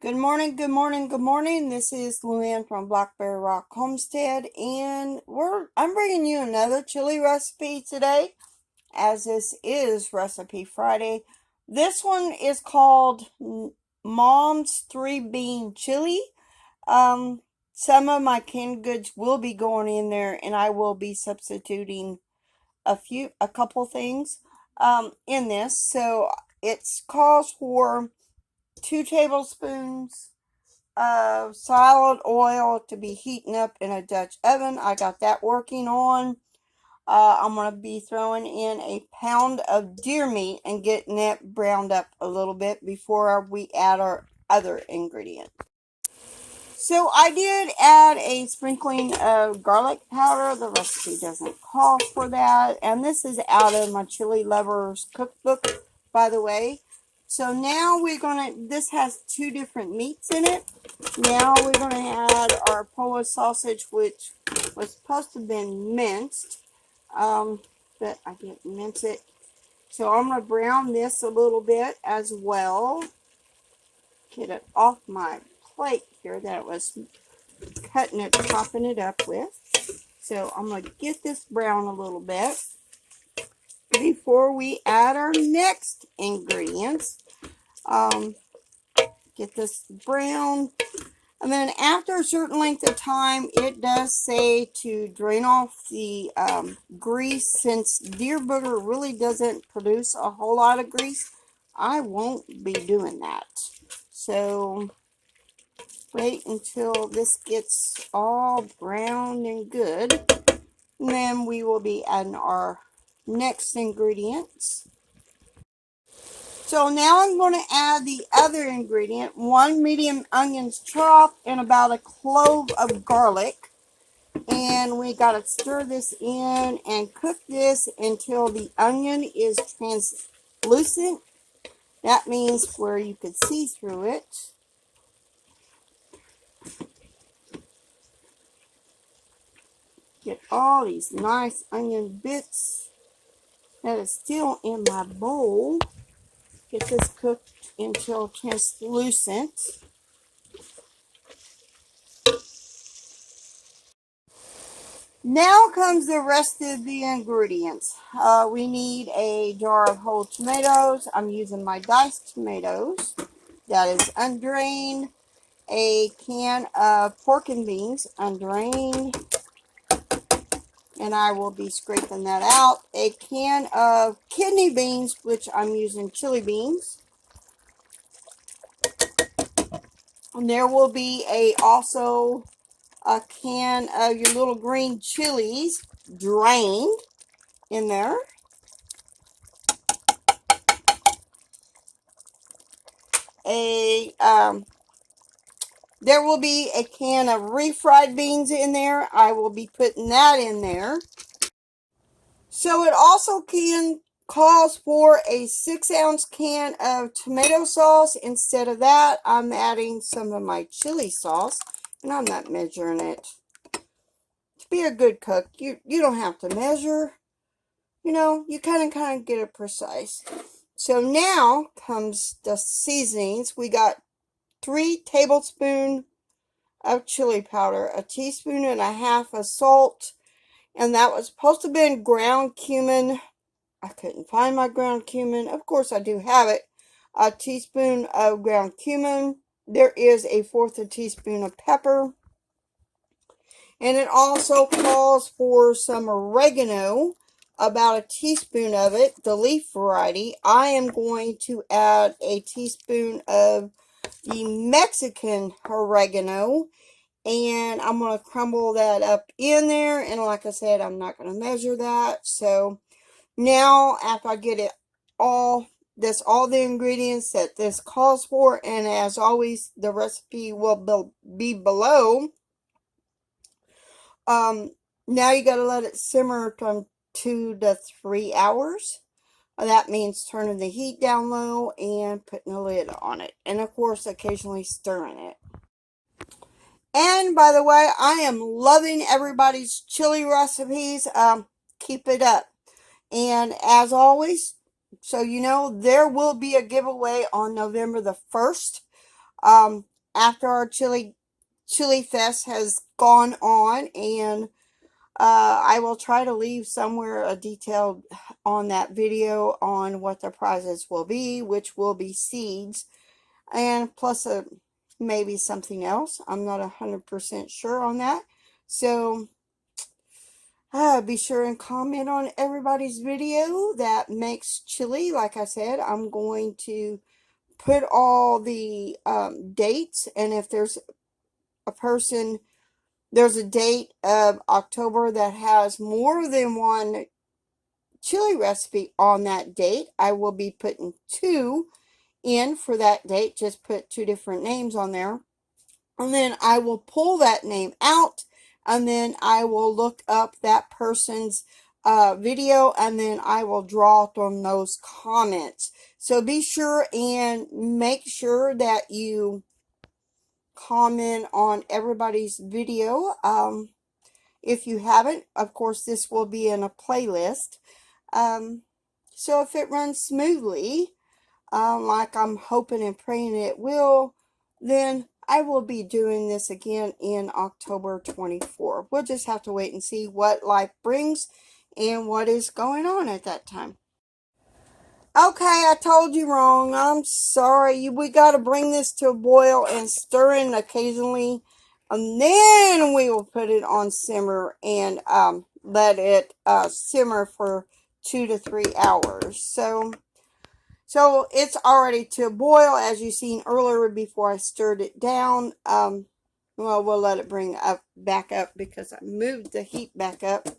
Good morning, good morning, good morning. This is Luann from Blackberryrock Homestead, and I'm bringing you another chili recipe today, as this is Recipe Friday. This one is called Mom's 3-bean chili. Um, some of my canned goods will be going in there, and I will be substituting a couple things in this. So it calls for 2 tablespoons of solid oil to be heating up in a Dutch oven. I got that working on. I'm going to be throwing in a pound of deer meat and getting it browned up a little bit before we add our other ingredient. So I did add a sprinkling of garlic powder. The recipe doesn't call for that. And this is out of my Chili Lovers cookbook, by the way. So now this has 2 different meats in it. Now we're going to add our Polish sausage, which was supposed to have been minced. But I didn't mince it. So I'm going to brown this a little bit as well. Get it off my plate here that it was cutting it, chopping it up with. So I'm going to get this brown a little bit before we add our next ingredients. Get this brown. And then after a certain length of time, it does say to drain off the grease. Since deer booger really doesn't produce a whole lot of grease, I won't be doing that. So wait until this gets all brown and good. And then we will be adding our next ingredients. So now I'm going to add the other ingredient, 1 medium onions chopped and about a clove of garlic. And we got to stir this in and cook this until the onion is translucent. That means where you could see through it. Get all these nice onion bits that is still in my bowl. Get this cooked until translucent. Now comes the rest of the ingredients. We need a jar of whole tomatoes. I'm using my diced tomatoes. That is undrained. A can of pork and beans, undrained. And I will be scraping that out. A can of kidney beans, which I'm using chili beans. And there will be also a can of your little green chilies, drained, in there. There will be a can of refried beans in there. I will be putting that in there. So it also calls for a 6-ounce can of tomato sauce. Instead of that, I'm adding some of my chili sauce, and I'm not measuring it. To be a good cook, you don't have to measure. You kind of get it precise. So now comes the seasonings. We got 3 tablespoons of chili powder, a teaspoon and a half of salt, and that was supposed to have been ground cumin. I couldn't find my ground cumin. Of course, I do have it. A teaspoon of ground cumin. There is a 1/4 teaspoon of pepper. And it also calls for some oregano, about a teaspoon of it, the leaf variety. I am going to add a teaspoon of the Mexican oregano, and I'm going to crumble that up in there. And like I said, I'm not going to measure that. So now, after I get all the ingredients that this calls for, and as always, the recipe will be below. Now you got to let it simmer from 2 to 3 hours. That means turning the heat down low and putting a lid on it. And of course, occasionally stirring it. And by the way, I am loving everybody's chili recipes. Keep it up. And as always, so there will be a giveaway on November the 1st. after our Chilifest has gone on, and I will try to leave somewhere a detailed on that video on what the prizes will be, which will be seeds, and plus maybe something else. I'm not 100% sure on that. So be sure and comment on everybody's video that makes chili. Like I said, I'm going to put all the dates, and if there's a date of October that has more than one chili recipe on that date, I will be putting 2 in for that date. Just put 2 different names on there. And then I will pull that name out, and then I will look up that person's video, and then I will draw from those comments. So be sure and make sure that you comment on everybody's video. If you haven't, of course, this will be in a playlist. So if it runs smoothly, like I'm hoping and praying it will, then I will be doing this again in October 24. We'll just have to wait and see what life brings and what is going on at that time. Okay, I told you wrong. I'm sorry. We got to bring this to a boil and stir it occasionally. And then we will put it on simmer and let it simmer for 2 to 3 hours. So it's already to boil, as you seen earlier before I stirred it down. Well, we'll let it bring back up because I moved the heat back up.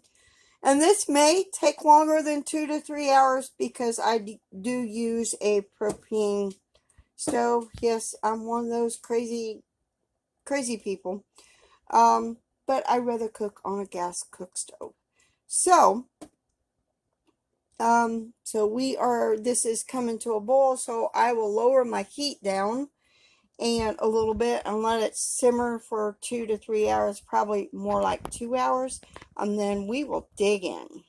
And this may take longer than 2 to 3 hours because I do use a propane stove. Yes, I'm one of those crazy people. But I rather cook on a gas cook stove. So this is coming to a boil, so I will lower my heat down and a little bit and let it simmer for 2 to 3 hours, probably more like 2 hours, and then we will dig in.